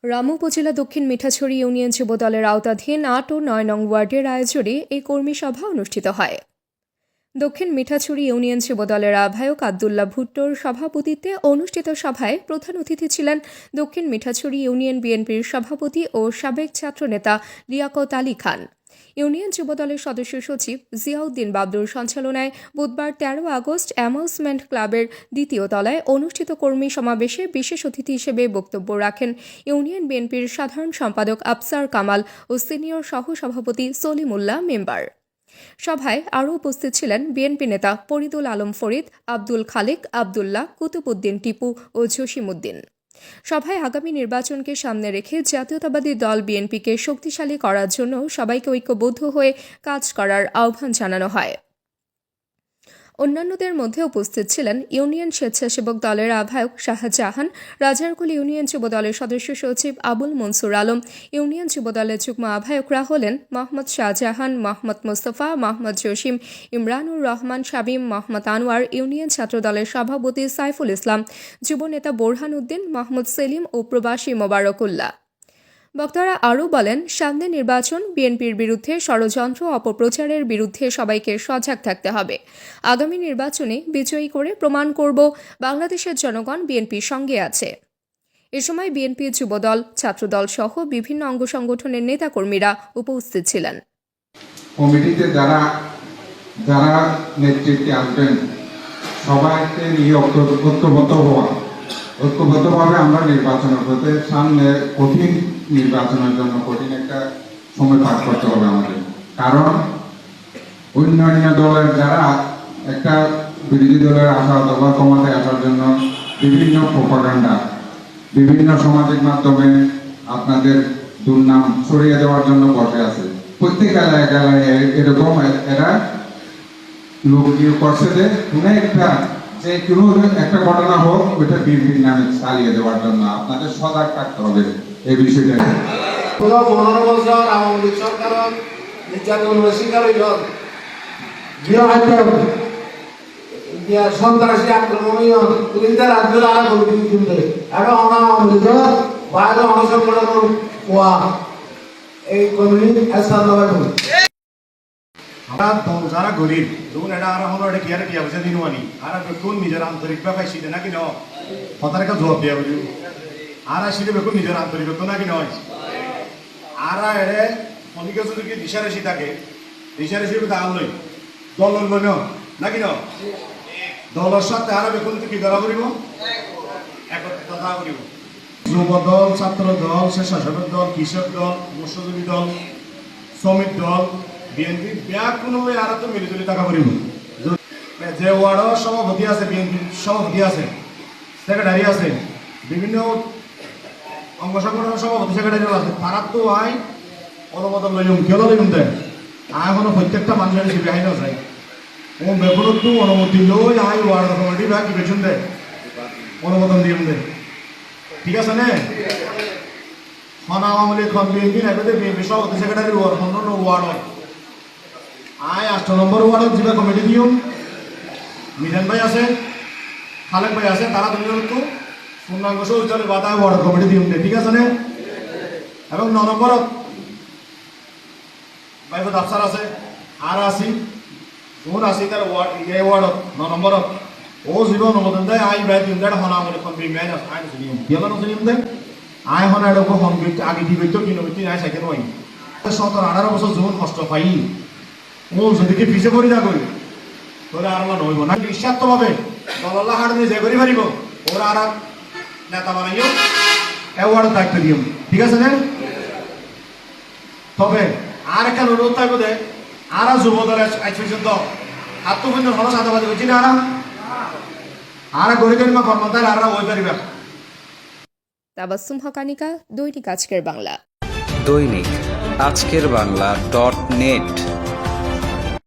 রামু উপজেলা দক্ষিণ মিঠাছড়ি ইউনিয়ন যুবদলের আওতাধীন ৮ ও ৯ নং ওয়ার্ডের আয়োজনে এই কর্মী সভা অনুষ্ঠিত হয়। দক্ষিণ মিঠাছড়ি ইউনিয়ন যুবদলের আহ্বায়ক আবদুল্লাহ ভুট্টোর সভাপতিত্বে অনুষ্ঠিত সভায় প্রধান অতিথি ছিলেন দক্ষিণ মিঠাছড়ি ইউনিয়ন বিএনপির সভাপতি ও সাবেক ছাত্রনেতা লিয়াকত আলী খান। ইউনিয়ন যুবদলের সদস্য সচিব জিয়াউদ্দিন বাবলুর সঞ্চালনায় বুধবার ১৩ আগস্ট অ্যামিউজমেন্ট ক্লাবের দ্বিতীয় তলায় অনুষ্ঠিত কর্মী সমাবেশে বিশেষ অতিথি হিসেবে বক্তব্য রাখেন ইউনিয়ন বিএনপির সাধারণ সম্পাদক আফসার কামাল ও সিনিয়র সহসভাপতি সলিমুল্লাহ মেম্বার। সভায় আরও উপস্থিত ছিলেন বিএনপি নেতা ফরিদুল আলম ফরিদ, আব্দুল খালেক, আবদুল্লাহ, কুতুবউদ্দিন টিপু ও জসিমউদ্দিন। সভায় আগামী নির্বাচনকে সামনে রেখে জাতীয়তাবাদী দল বিএনপিকে শক্তিশালী করার জন্য সবাইকে ঐক্যবদ্ধ হয়ে কাজ করার আহ্বান জানানো হয়। অন্যান্যদের মধ্যে উপস্থিত ছিলেন ইউনিয়ন স্বেচ্ছাসেবক দলের আহ্বায়ক শাহজাহান, রাজারকুল ইউনিয়ন যুবদলের সদস্য সচিব আবুল মনসুর আলম। ইউনিয়ন যুবদলের যুগ্ম আহ্বায়করা হলেন মোহাম্মদ শাহজাহান, মোহাম্মদ মোস্তফা, মোহাম্মদ জসিম, ইমরানুর রহমান শামীম, মোহাম্মদ আনোয়ার, ইউনিয়ন ছাত্রদলের সভাপতি সাইফুল ইসলাম, যুবনেতা বোরহান উদ্দিন, মোহাম্মদ সেলিম ও প্রবাসী মোবারকুল্লাহ। বক্তারা আরও বলেন, সামনে নির্বাচন, বিএনপির বিরুদ্ধে ষড়যন্ত্র অপপ্রচারের বিরুদ্ধে সবাইকে সজাগ থাকতে হবে। আগামী নির্বাচনে বিজয়ী করে প্রমাণ করব বাংলাদেশের জনগণ বিএনপির সঙ্গে আছে। এ সময় বিএনপি যুবদল, ছাত্রদল সহ বিভিন্ন অঙ্গ সংগঠনের নেতাকর্মীরা উপস্থিত ছিলেন। কমিটিতে যারা নেতৃত্বে আসবেন সবাইকে নিয়ে ঐক্যবদ্ধভাবে আমরা নির্বাচনের পথে সামনে কঠিন নির্বাচনের জন্য কঠিন একটা সময় পার করতে হবে আমাদের। কারণ অন্যান্য দলের যারা একটা বিরোধী দলের আসা অথবা ক্ষমতায় আসার জন্য বিভিন্ন প্রপাগান্ডা, বিভিন্ন সামাজিক মাধ্যমে আপনাদের দুর্নাম ছড়িয়ে দেওয়ার জন্য বসে আছে। প্রত্যেক এলাকায় এরকম এরা লোক করছে যে কোনো একটা ঘটনা হোক ওইটা বিএনপির নামে চালিয়ে দেওয়ার জন্য আপনাদের সজাগ থাকতে হবে এই বিষয়টা। 15 বছর আওয়ামী লীগ সরকার নির্যাতনের শিকার হইল, সন্ত্রাসী আক্রমণীয় পুলিশদের রাজ্যের আর বলবি কিন্তু এখন আওয়ামী লীগের বাইরে অনসংগঠন হওয়া এই কমিউনিটি স্থান দেওয়া যারা গরিব যখন এটা আর আমরা কি আর কি আছে দিনওয়ানি আর কোন নিজের আন্তরিক ব্যাপার শিখে নাকি ন কথার একটা জবাব দেওয়া বলি আর শিখে বেকুন নিজের আন্তরিক তো নাকি নয় আর এরে অনেকে যদি কি দিশারেশি থাকে দিশারেশি দাম লই দল লই নাকি ন দলের সাথে আর বেকুন কি ধরা করিব একতা করিব। যুব দল, ছাত্র দল, স্বেচ্ছাসেবক দল, কৃষক দল, মৎস্যজীবী দল, শ্রমিক দল, বিএনপি ব্যাগ কোনো আর তো মিলিজুলি টাকা করিব। যে ওয়ার্ডের সভাপতি আছে, বিএনপি সভাপতি আছে, সেক্রেটারি আছে, বিভিন্ন অঙ্গ সংগঠনের সভাপতি সেক্রেটারি আছে, তারা তো আই অনুমোদন লইম কেন লইম দেয় আয় কোনো প্রত্যেকটা মানুষের হিসেবে আই না যায় ও বেগুনত তো অনুমতি লই আই ওয়ার্ড কমিটি বা কি বেচুন দেয় অনুমোদন দিম দেয়। ঠিক আছে না? খন আওয়ামী লীগ খন বিএনপি নাইবে বিএনপি সভাপতি সেক্রেটারি ওয়ার্ড অন্য ওয়ার্ড আয় ৮ নম্বর ওয়ার্ডত যেটা কমিটি দিও মিজান ভাই আছে, খালেক ভাই আছে, তারা দুজন তো পূর্ণাঙ্গ সহযোগী বাধা ওয়ার্ড কমিটি দিও। ঠিক আছে না? এবং ৯ নম্বরত বাইফত আফসার আছে আর আসি যখন আসি তার ওয়ার্ড এই ওয়ার্ডত ৯ নম্বরত ও জীবন অনুমোদন দেয় আই ভাই দিন দেয় হন আমাদের কোন বিমেন আইন নিয়ম কেন নিয়ম দেয় আয় হন এটা হন আগে দিবে তো কিনো বিতি আই সাইকেল হই ১৭-১৮ বছর জীবন কষ্ট পাই ও যদি পিছে করি না করি তোরা আর নইব না নিঃস্বার্থভাবে দল্লা হাট নিয়ে যে করি পারিব ওরা আর নেতা বানাইও এওয়ার্ড দায়িত্ব দিও। ঠিক আছে না? তবে আর একটা অনুরোধ থাকবে দে আর যুব দলের আজ পর্যন্ত আত্মবন্ধ হল সাদাবাদী করছি না আর গরিবের মা কর্মতার আর ওই পারিবা। তাবাসসুম হকানিকা, দৈনিক আজকের বাংলা। দৈনিক আজকের বাংলা .net